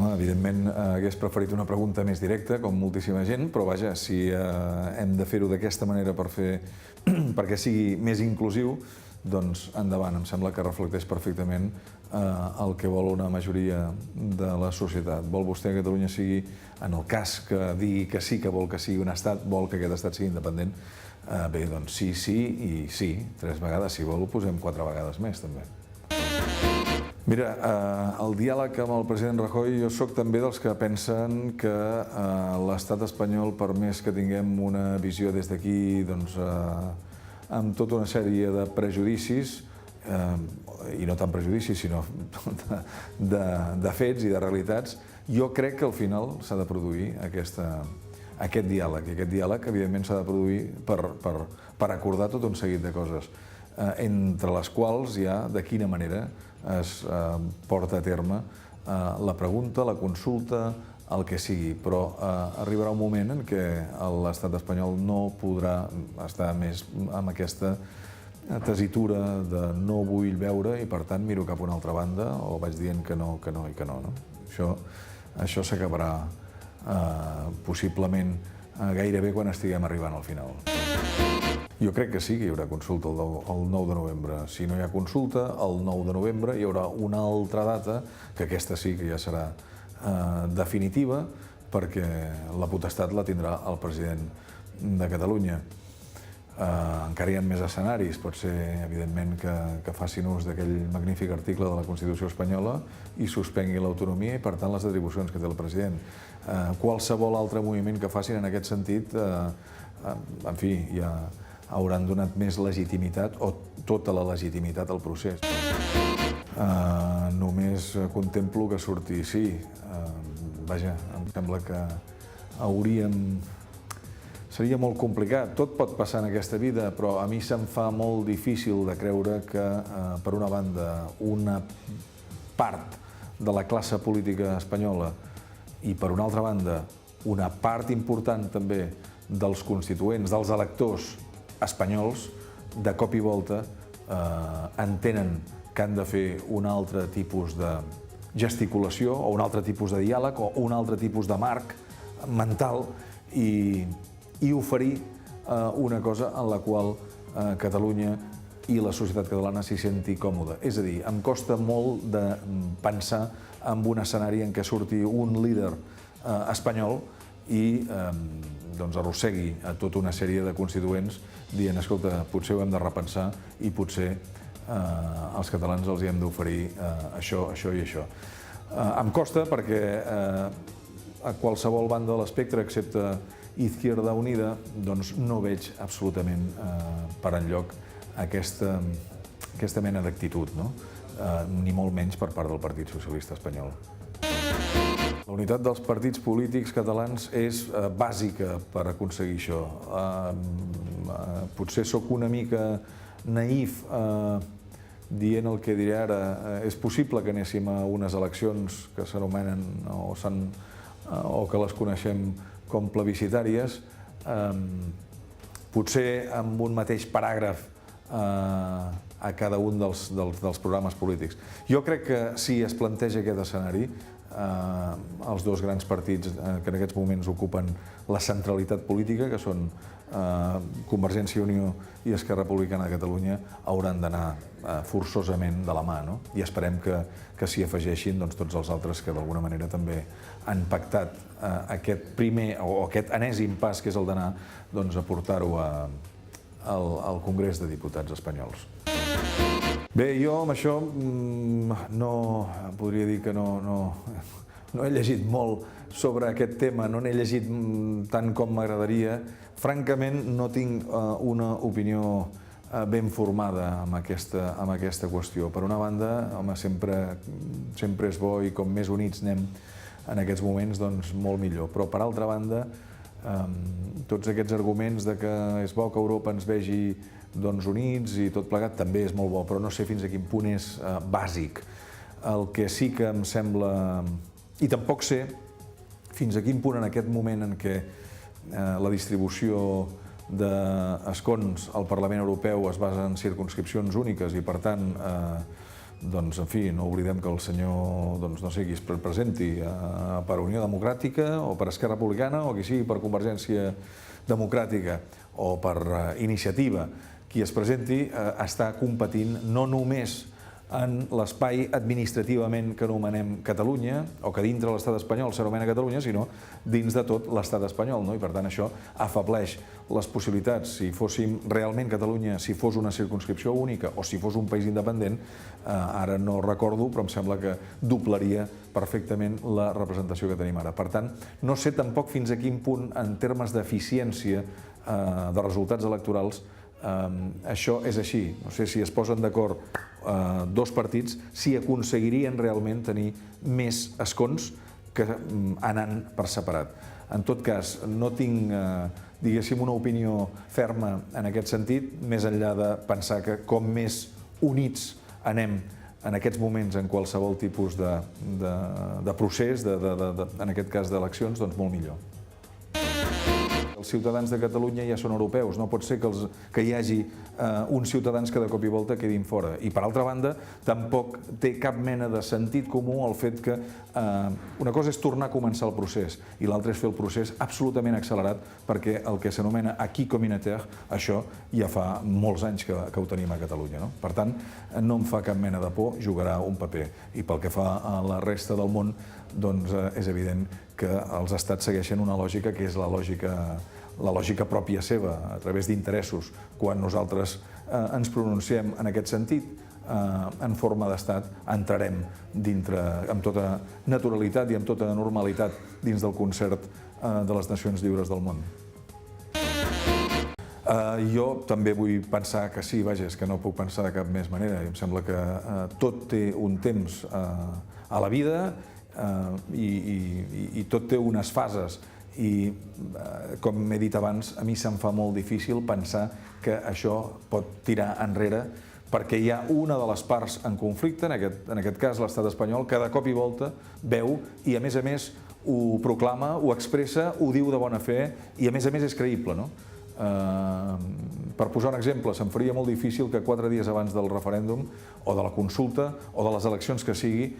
Home, evidentment hagués preferit una pregunta més directa, com moltíssima gent, però vaja, si hem de fer-ho d'aquesta manera perquè sigui més inclusiu, doncs endavant. Em sembla que reflecteix perfectament el que vol una majoria de la societat. Vol vostè que Catalunya sigui, en el cas que digui que sí, que vol que sigui un estat, vol que aquest estat sigui independent? Bé, doncs sí, sí i sí. 3 vegades, si vol, ho posem 4 vegades més, també. Mira, el diàleg amb el president Rajoy, jo sóc també dels que pensen que l'estat espanyol, per més que tinguem una visió des d'aquí, doncs, amb tota una sèrie de prejudicis, i no tant prejudicis, sinó de fets i de realitats, jo crec que al final s'ha de produir aquest diàleg. I aquest diàleg, evidentment, s'ha de produir per acordar tot un seguit de coses, entre les quals hi ha de quina manera es porta a terme la pregunta, la consulta, el que sigui, però arribarà un moment en què l'estat espanyol no podrà estar més amb aquesta tessitura de no vull veure i per tant miro cap a una altra banda o vaig dient que no, que no i que no. Això s'acabarà possiblement gairebé quan estiguem arribant al final. Jo crec que sí que hi haurà consulta el 9 de novembre. Si no hi ha consulta, el 9 de novembre hi haurà una altra data, que aquesta sí que ja serà definitiva, perquè la potestat la tindrà el president de Catalunya. Encara hi ha més escenaris. Pot ser, evidentment, que facin ús d'aquell magnífic article de la Constitució espanyola i suspengui l'autonomia i, per tant, les atribucions que té el president. Qualsevol altre moviment que facin en aquest sentit, en fi, ja hauran donat més legitimitat o tota la legitimitat al procés. Només contemplo que surti sí. Vaja, em sembla que seria molt complicat. Tot pot passar en aquesta vida, però a mi se'm fa molt difícil de creure que, per una banda, una part de la classe política espanyola i, per una altra banda, una part important també dels constituents, dels electors espanyols, de cop i volta entenen que han de fer un altre tipus de gesticulació o un altre tipus de diàleg o un altre tipus de marc mental i oferir una cosa en la qual Catalunya i la societat catalana s'hi senti còmoda. És a dir, em costa molt de pensar en un escenari en què surti un líder espanyol i arrossegui a tota una sèrie de constituents dient, escolta, potser ho hem de repensar i potser als catalans els hi hem d'oferir això, això i això. Em costa perquè a qualsevol banda de l'espectre, excepte Izquierda Unida, doncs no veig absolutament per enlloc aquesta mena d'actitud, ni molt menys per part del Partit Socialista Espanyol. La unitat dels partits polítics catalans és bàsica per aconseguir això. Potser sóc una mica naïf dient el que diré ara. És possible que anéssim a unes eleccions que s'anomenen o que les coneixem com plebiscitàries, potser amb un mateix paràgraf a cada un dels programes polítics. Jo crec que si es planteja aquest escenari, els dos grans partits que en aquests moments ocupen la centralitat política, que són Convergència i Unió i Esquerra Republicana de Catalunya, hauran d'anar forçosament de la mà, i esperem que s'hi afegeixin tots els altres que d'alguna manera també han pactat aquest primer o aquest enèsim pas, que és el d'anar a portar-ho al Congrés de Diputats espanyols. Bé, jo amb això podria dir que no he llegit molt sobre aquest tema, no n'he llegit tant com m'agradaria. Francament, no tinc una opinió ben formada amb aquesta qüestió. Per una banda, home, sempre és bo i com més units anem en aquests moments, doncs molt millor. Però per altra banda, tots aquests arguments de que és bo que Europa ens vegi units i tot plegat també és molt bo, però no sé fins a quin punt és bàsic. El que sí que em sembla, i tampoc sé fins a quin punt en aquest moment en què la distribució d'escons al Parlament Europeu es basa en circumscripcions úniques i per tant doncs, en fi, no oblidem que el senyor, doncs, no sé qui es presenti per Unió Democràtica o per Esquerra Republicana o qui sigui per Convergència Democràtica o per Iniciativa, qui es presenti està competint no només en l'espai administrativament que anomenem Catalunya, o que dintre l'estat espanyol s'anomena Catalunya, sinó dins de tot l'estat espanyol, no? I per tant això afebleix les possibilitats. Si fóssim realment Catalunya, si fos una circumscripció única o si fos un país independent, ara no recordo, però em sembla que doblaria perfectament la representació que tenim ara. Per tant, no sé tampoc fins a quin punt, en termes d'eficiència de resultats electorals, això és així. No sé si es posen d'acord dos partits, si aconseguirien realment tenir més escons que anant per separat. En tot cas, no tinc, diguéssim, una opinió ferma en aquest sentit, més enllà de pensar que com més units anem en aquests moments en qualsevol tipus de procés, en aquest cas d'eleccions, doncs molt millor. Els ciutadans de Catalunya ja són europeus, no pot ser que hi hagi uns ciutadans que de cop i volta quedin fora. I per altra banda, tampoc té cap mena de sentit comú el fet que una cosa és tornar a començar el procés i l'altra és fer el procés absolutament accelerat, perquè el que s'anomena acquis communautaire, això ja fa molts anys que ho tenim a Catalunya. Per tant, no em fa cap mena de por, jugarà un paper. I pel que fa a la resta del món, doncs és evident que els estats segueixen una lògica que és la lògica pròpia seva, a través d'interessos. Quan nosaltres ens pronunciem en aquest sentit, en forma d'estat, entrarem dintre, amb tota naturalitat i amb tota normalitat, dins del concert de les nacions lliures del món. Jo també vull pensar que sí, vaja, és que no puc pensar de cap més manera. Em sembla que tot té un temps a la vida i tot té unes fases. I, com he dit abans, a mi se'm fa molt difícil pensar que això pot tirar enrere perquè hi ha una de les parts en conflicte, en aquest cas l'estat espanyol, que de cop i volta veu i a més ho proclama, ho expressa, ho diu de bona fe i a més és creïble, no? Per posar un exemple, se'm faria molt difícil que 4 dies abans del referèndum o de la consulta o de les eleccions que sigui,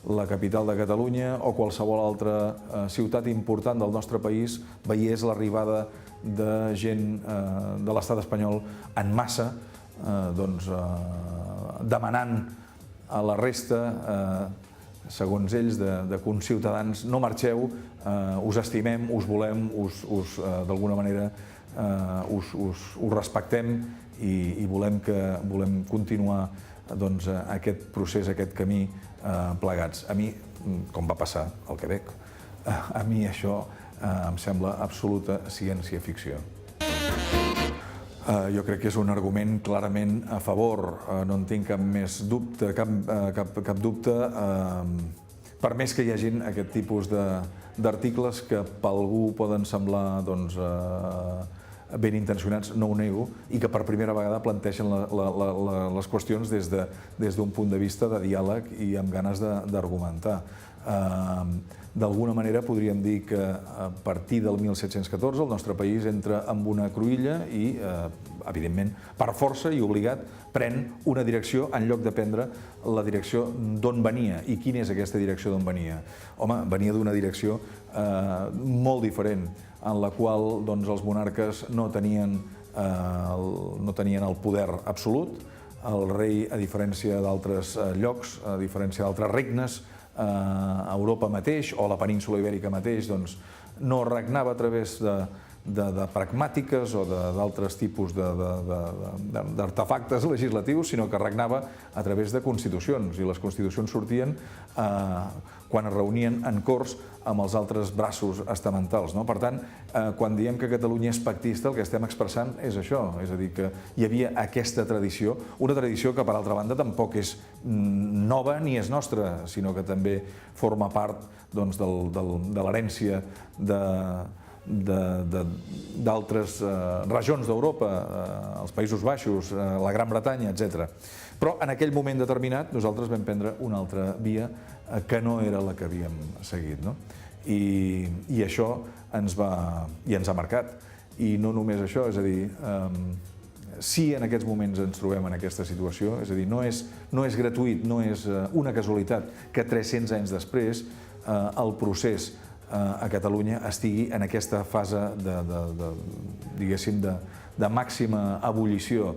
la capital de Catalunya o qualsevol altra ciutat important del nostre país veiés l'arribada de gent de l'estat espanyol en massa, demanant a la resta, segons ells, de conciutadans: no marxeu, us estimem, us volem, d'alguna manera us respectem i volem continuar aquest procés, aquest camí plegats. A mi, com va passar al Quebec, a mi això em sembla absoluta ciència-ficció. Jo crec que és un argument clarament a favor, no en tinc cap més dubte, cap dubte, per més que hi hagin aquest tipus d'articles que per algú poden semblar ben intencionats, no ho nego, i que per primera vegada planteixen les qüestions des d'un punt de vista de diàleg i amb ganes d'argumentar. D'alguna manera podríem dir que a partir del 1714 el nostre país entra en una cruïlla i, evidentment, per força i obligat, pren una direcció en lloc de prendre la direcció d'on venia. I quina és aquesta direcció d'on venia? Home, venia d'una direcció molt diferent, en la qual els monarques no tenien el poder absolut. El rei, a diferència d'altres llocs, a diferència d'altres regnes, a Europa mateix o a la península ibèrica mateix, no regnava a través de pragmàtiques o d'altres tipus d'artefactes legislatius, sinó que regnava a través de constitucions, i les constitucions sortien quan es reunien en corts amb els altres braços estamentals. Per tant, quan diem que Catalunya és pactista, el que estem expressant és això, és a dir, que hi havia aquesta tradició, una tradició que, per altra banda, tampoc és nova ni és nostra, sinó que també forma part de l'herència d'altres regions d'Europa, els Països Baixos, la Gran Bretanya, etc. Però en aquell moment determinat nosaltres vam prendre una altra via que no era la que havíem seguit. I això ens ha marcat. I no només això, és a dir, si en aquests moments ens trobem en aquesta situació, és a dir, no és gratuït, no és una casualitat que 300 anys després el procés a Catalunya estigui en aquesta fase diguéssim, de màxima ebullició.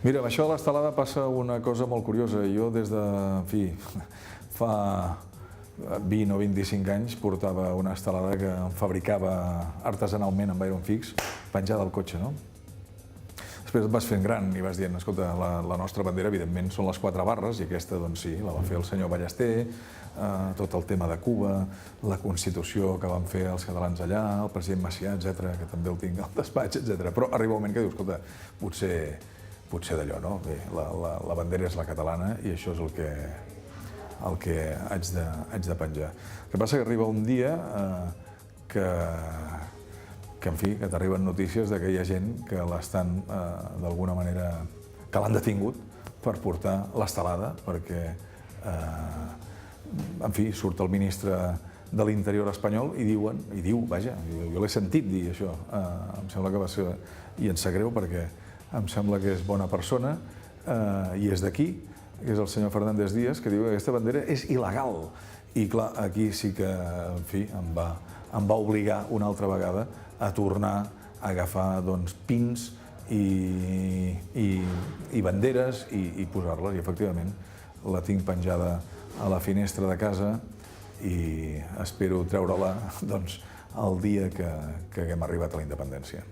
Mira, amb això de l'estelada passa una cosa molt curiosa. Jo des de, en fi, fa 20 o 25 anys portava una estelada que em fabricava artesanalment amb iron fix, penjada al cotxe, no? Després et vas fent gran i vas dient, escolta, la nostra bandera, evidentment, són les 4 barres, i aquesta, doncs sí, la va fer el senyor Ballester, tot el tema de Cuba, la Constitució que van fer els catalans allà, el president Macià, etc., que també el tinc al despatx, etc. Però arriba un moment que dius, escolta, potser d'allò, no? Bé, la bandera és la catalana i això és el que haig de penjar. El que passa que arriba un dia que en fi, que t'arriben notícies que hi ha gent que l'estan, d'alguna manera, que l'han detingut per portar l'estelada, perquè, en fi, surt el ministre de l'Interior espanyol i diu, vaja, jo l'he sentit dir això, em sembla que va ser, i em sap greu perquè em sembla que és bona persona i és d'aquí, que és el senyor Fernández Díaz, que diu que aquesta bandera és il·legal. I clar, aquí sí que, en fi, em va obligar una altra vegada a tornar a agafar pins i banderes i posar-les. I efectivament la tinc penjada a la finestra de casa i espero treure-la el dia que haguem arribat a la independència.